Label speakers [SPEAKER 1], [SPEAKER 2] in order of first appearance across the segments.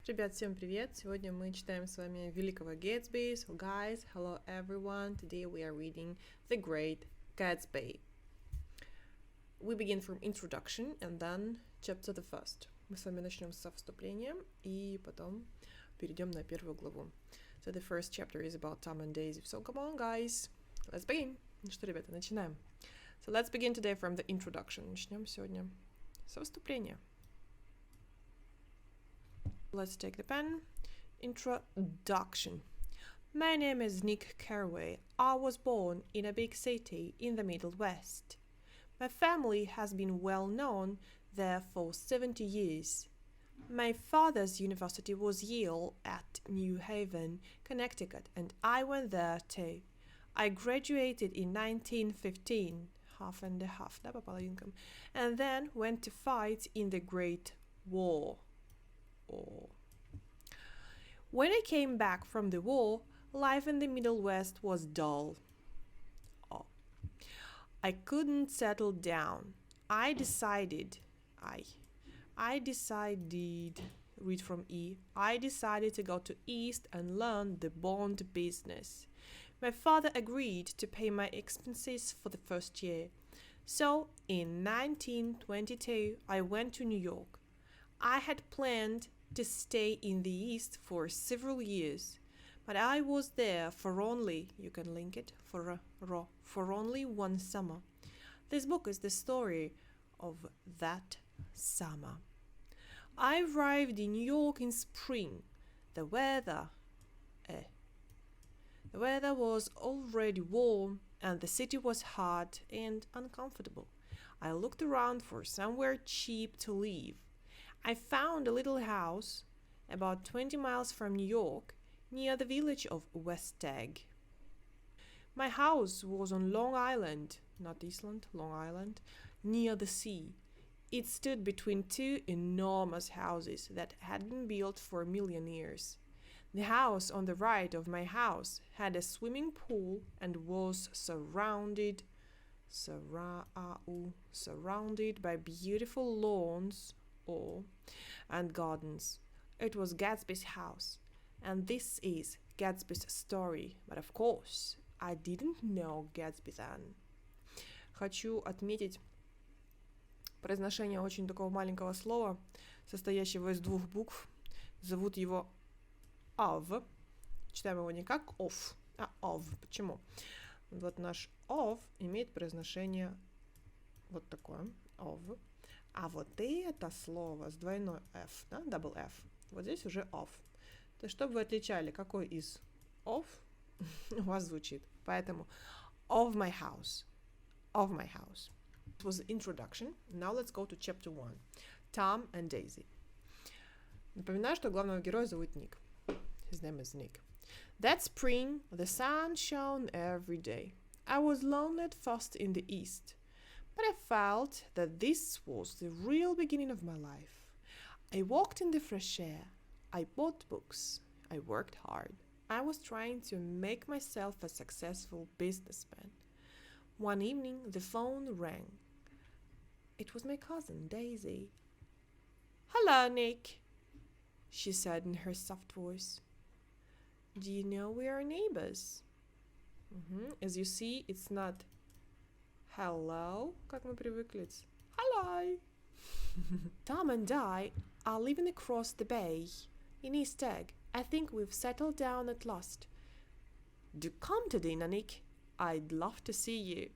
[SPEAKER 1] Ребят, всем привет! Сегодня мы читаем с вами великого Gatsby. So guys, hello everyone. Today we are reading The Great Gatsby. We begin from introduction and then chapter the first. Мы с вами начнем со вступления и потом перейдем на первую главу. So the first chapter is about Tom and Daisy. So come on guys, let's begin. Ну что, ребята, начинаем. So let's begin today from the introduction. Начнем сегодня со вступления. Let's take the pen. Introduction. My name is Nick Carraway. I was born in a big city in the Middle West. My family has been well known there for 70 years. My father's university was Yale at New Haven, Connecticut, and I went there too. I graduated in 1915, half and a half, да, по половинкам, and then went to fight in the Great War. When I came back from the war, life in the Middle West was dull. I couldn't settle down. I decided, read from E, I decided to go to East and learn the bond business. My father agreed to pay my expenses for the first year. So, in 1922, I went to New York. I had planned to stay in the East for several years, but I was there for only, you can link it, for only one summer. This book is the story of that summer. I arrived in New York in spring. The weather was already warm and the city was hot and uncomfortable. I looked around for somewhere cheap to live. I found a little house about 20 miles from New York, near the village of West Egg. My house was on Long Island, not Island, Long Island, near the sea. It stood between two enormous houses that had been built for a million years. The house on the right of my house had a swimming pool and was surrounded by beautiful lawns and gardens. It was Gatsby's house, and this is Gatsby's story. But of course, I didn't know Gatsby then. Хочу отметить произношение очень такого маленького слова, состоящего из двух букв. Зовут его of. Читаем его не как of, а of. Почему? Вот наш of имеет произношение вот такое, of. А вот это слово с двойной F, да, double F, вот здесь уже of. То есть, чтобы вы отличали, какой из of у вас звучит. Поэтому of my house. It was the introduction. Now let's go to chapter 1. Tom and Daisy. Напоминаю, что главного героя зовут Ник. His name is Nick. That spring, the sun shone every day. I was lonely at first in the east. But I felt that this was the real beginning of my life. I walked in the fresh air. I bought books. I worked hard. I was trying to make myself a successful businessman. One evening, the phone rang. It was my cousin, Daisy. "Hello, Nick," she said in her soft voice. "Do you know we are neighbors?" As you see, it's not hello, как мы привыкли. It's hello. Tom and I are living across the bay in East Egg. I think we've settled down at last. Do come to dinner, Nick. I'd love to see you.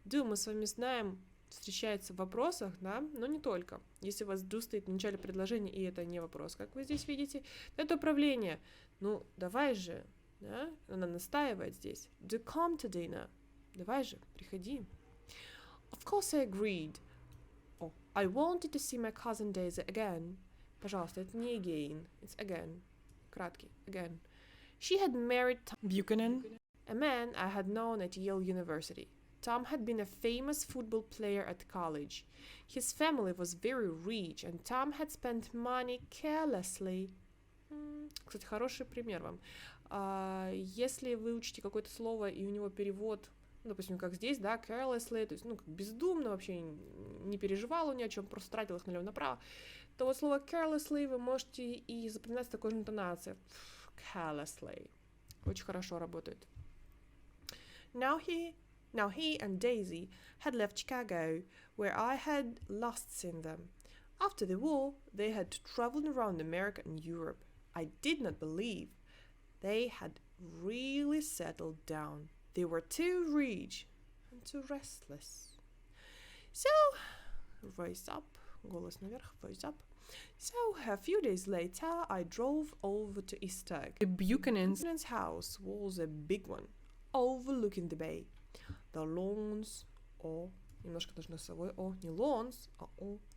[SPEAKER 1] Do, мы с вами знаем, встречается в вопросах, да, но не только. Если у вас do стоит в начале предложения, и это не вопрос, как вы здесь видите, это управление. Ну, давай же, да, она настаивает здесь. Do come to dinner. Давай же, приходи. Of course I agreed. I wanted to see my cousin Daisy again. Пожалуйста, это не again, it's again. Краткий, again. She had married Tom Buchanan, a man I had known at Yale University. Tom had been a famous football player at college. His family was very rich, and Tom had spent money carelessly. Кстати, хороший пример вам. Если вы учите какое-то слово, и у него перевод, допустим, как здесь, да, carelessly, то есть, как бездумно вообще не переживал он ни о чем, просто тратил их налево-направо, то вот слово carelessly вы можете и запоминать с такой же интонацией. Carelessly. Очень хорошо работает. Now he and Daisy had left Chicago, where I had last seen them. After the war, they had traveled around America and Europe. I did not believe they had really settled down. They were too rich and too restless. So, voice up, голос наверх, voice up. So, a few days later, I drove over to East Egg. The Buchanan's house was a big one, overlooking the bay. The lawns, немножко даже носовой, не lawns,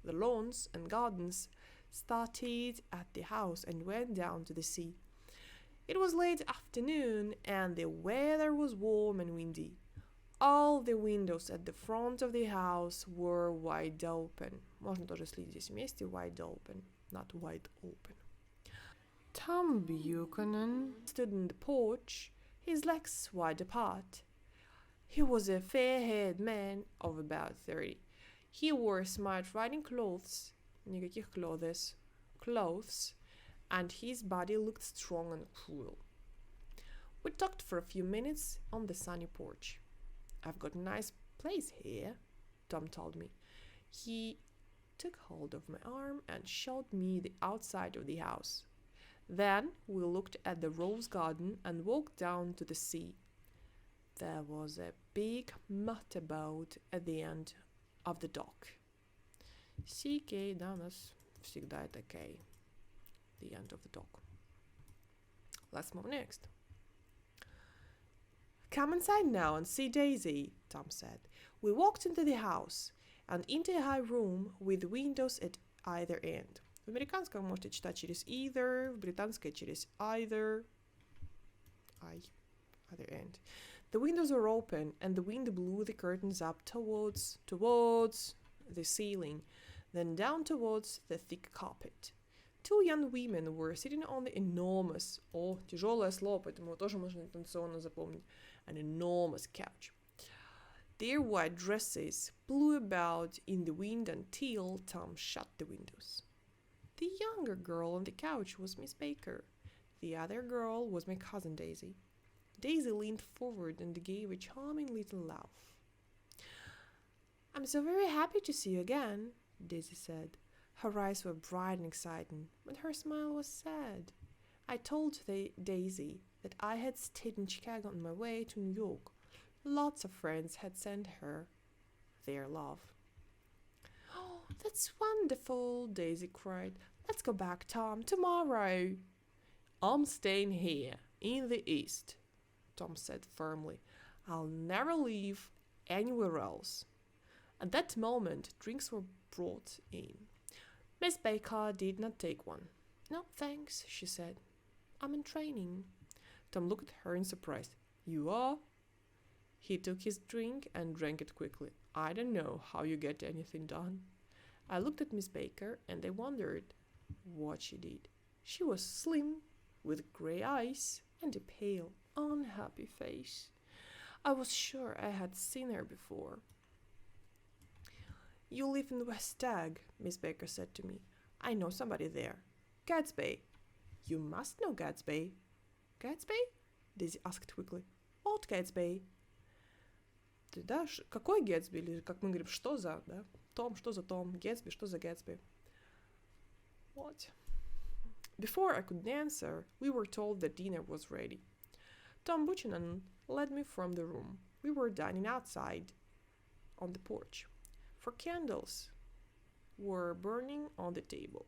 [SPEAKER 1] the lawns and gardens started at the house and went down to the sea. It was late afternoon and the weather was warm and windy. All the windows at the front of the house were wide open. Можно тоже слить здесь вместе, wide open, not wide open. Tom Buchanan stood in the porch, his legs wide apart. He was a fair-haired man of about 30. He wore smart riding clothes, никаких clothes, and his body looked strong and cruel. We talked for a few minutes on the sunny porch. I've got a nice place here, Tom told me. He took hold of my arm and showed me the outside of the house. Then we looked at the rose garden and walked down to the sea. There was a big motorboat at the end of the dock. CK, да, у нас всегда это K. The end of the dock. Let's move next. Come inside now and see Daisy, Tom said. We walked into the house and into a high room with windows at either end. В американском вы можете читать через either, в британской через either end. The windows were open and the wind blew the curtains up towards the ceiling, then down towards the thick carpet. Two young women were sitting on the enormous, тяжелое слово, поэтому его тоже можно интонационно запомнить, an enormous couch. Their white dresses blew about in the wind until Tom shut the windows. The younger girl on the couch was Miss Baker. The other girl was my cousin Daisy. Daisy leaned forward and gave a charming little laugh. I'm so very happy to see you again, Daisy said. Her eyes were bright and exciting, but her smile was sad. I told Daisy that I had stayed in Chicago on my way to New York. Lots of friends had sent her their love. Oh, that's wonderful, Daisy cried. Let's go back, Tom, tomorrow. I'm staying here, in the East, Tom said firmly. I'll never leave anywhere else. At that moment, drinks were brought in. Miss Baker did not take one. No, thanks, she said. I'm in training. Tom looked at her in surprise. You are? He took his drink and drank it quickly. I don't know how you get anything done. I looked at Miss Baker and I wondered what she did. She was slim, with grey eyes and a pale, unhappy face. I was sure I had seen her before. You live in West Egg, Miss Baker said to me. I know somebody there. Gatsby. You must know Gatsby. Gatsby? Daisy asked quickly. What Gatsby? Да, какой Gatsby? Или как мы говорим, что за, да? Том, что за Том? Gatsby, что за Gatsby? What? Before I could answer, we were told that dinner was ready. Tom Buchanan led me from the room. We were dining outside on the porch. For candles were burning on the table.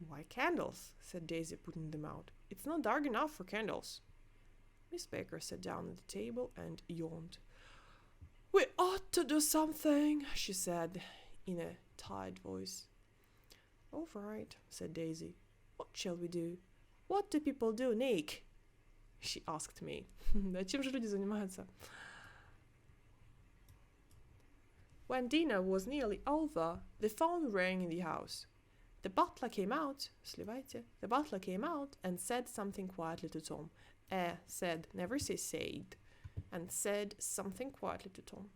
[SPEAKER 1] Why candles? Said Daisy, putting them out. It's not dark enough for candles. Miss Baker sat down at the table and yawned. We ought to do something, she said in a tired voice. All right, said Daisy. What shall we do? What do people do, Nick? She asked me. Да чем же люди занимаются? When dinner was nearly over, the phone rang in the house. The butler came out, сливайте. The butler came out and said something quietly to Tom. Said, never say said, and said something quietly to Tom.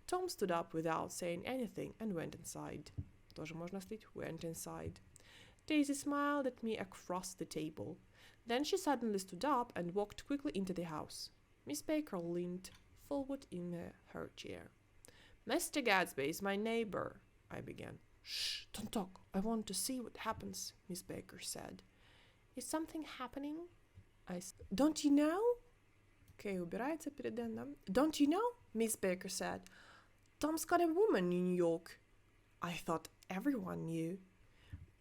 [SPEAKER 1] Tom stood up without saying anything and went inside. тоже можно слить went inside. Daisy smiled at me across the table. Then she suddenly stood up and walked quickly into the house. Miss Baker leaned forward in her chair. Mr. Gatsby is my neighbor, I began. Shh, don't talk. I want to see what happens, Miss Baker said. Is something happening? Don't you know? Кей убирается перед Энн, да? Don't you know? Miss Baker said. Tom's got a woman in New York. I thought everyone knew.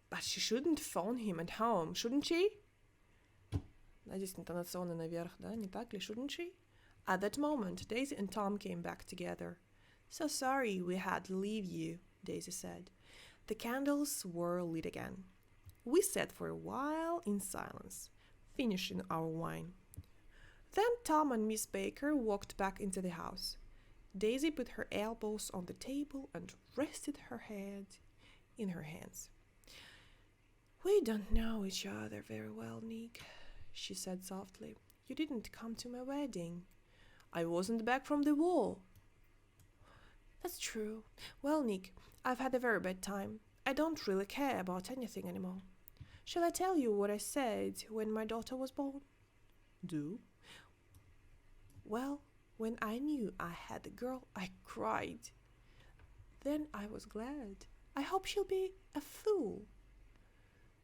[SPEAKER 1] But she shouldn't phone him at home, shouldn't she? Здесь интонационно наверх, да? Не так ли? Shouldn't she? At that moment, Daisy and Tom came back together. So sorry we had to leave you, Daisy said. The candles were lit again. We sat for a while in silence, finishing our wine. Then Tom and Miss Baker walked back into the house. Daisy put her elbows on the table and rested her head in her hands. We don't know each other very well, Nick, she said softly. You didn't come to my wedding. I wasn't back from the war. That's true. Well, Nick, I've had a very bad time. I don't really care about anything anymore. Shall I tell you what I said when my daughter was born? Do. Well, when I knew I had a girl, I cried. Then I was glad. I hope she'll be a fool.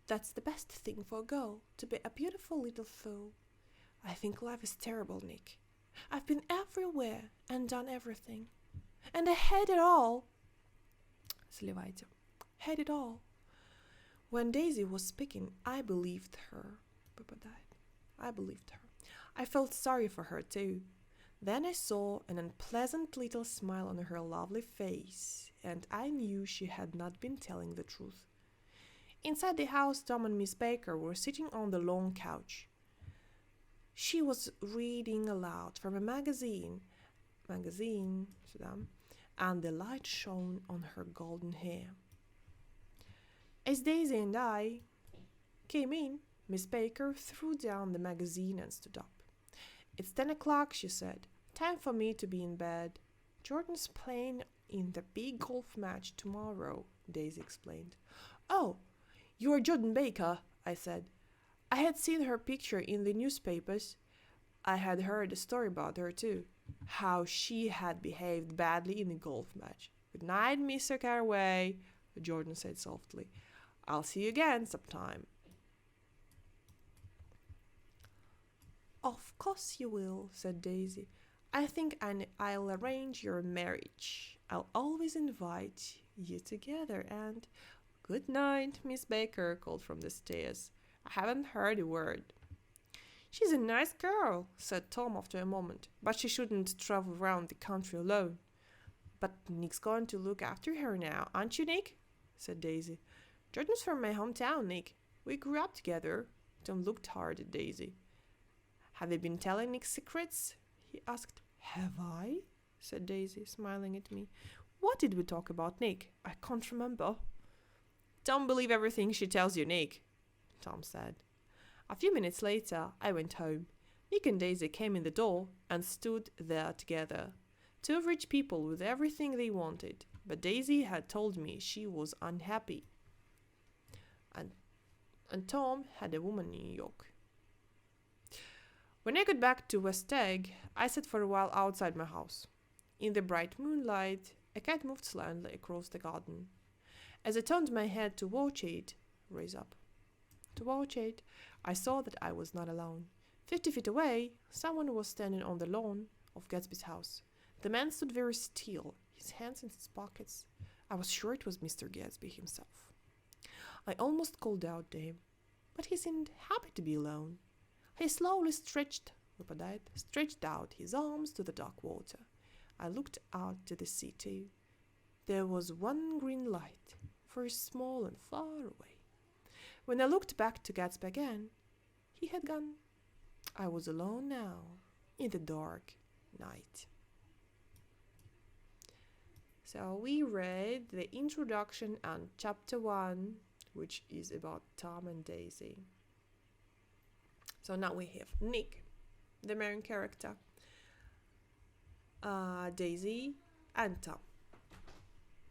[SPEAKER 1] That's the best thing for a girl, to be a beautiful little fool. I think life is terrible, Nick. I've been everywhere and done everything. And I had it all. Сливайте. Had it all. When Daisy was speaking, I believed her. I believed her. I felt sorry for her too. Then I saw an unpleasant little smile on her lovely face, and I knew she had not been telling the truth. Inside the house, Tom and Miss Baker were sitting on the long couch. She was reading aloud from a magazine, and the light shone on her golden hair. As Daisy and I came in, Miss Baker threw down the magazine and stood up. It's 10 o'clock, she said. Time for me to be in bed. Jordan's playing in the big golf match tomorrow, Daisy explained. Oh, you're Jordan Baker, I said. I had seen her picture in the newspapers. I had heard a story about her too, how she had behaved badly in the golf match. Good night, Mr. Carraway, Jordan said softly. I'll see you again sometime. Of course you will, said Daisy. I think I'll arrange your marriage. I'll always invite you together and... Good night, Miss Baker called from the stairs. I haven't heard a word. She's a nice girl, said Tom after a moment, but she shouldn't travel around the country alone. But Nick's going to look after her now, aren't you, Nick? Said Daisy. Jordan's from my hometown, Nick. We grew up together. Tom looked hard at Daisy. Have you been telling Nick secrets? He asked. Have I? Said Daisy, smiling at me. What did we talk about, Nick? I can't remember. Don't believe everything she tells you, Nick, Tom said. A few minutes later, I went home. Nick and Daisy came in the door and stood there together. Two rich people with everything they wanted, but Daisy had told me she was unhappy. And Tom had a woman in New York. When I got back to West Egg, I sat for a while outside my house. In the bright moonlight, a cat moved slowly across the garden. As I turned my head to watch it, I saw that I was not alone. 50 feet away, someone was standing on the lawn of Gatsby's house. The man stood very still, his hands in his pockets. I was sure it was Mr. Gatsby himself. I almost called out to him, but he seemed happy to be alone. He slowly stretched out his arms to the dark water. I looked out to the sea too. There was one green light, very small and far away. When I looked back to Gatsby again, he had gone. I was alone now, in the dark night. So we read the introduction and chapter 1, which is about Tom and Daisy. So now we have Nick, the main character, Daisy, and Tom.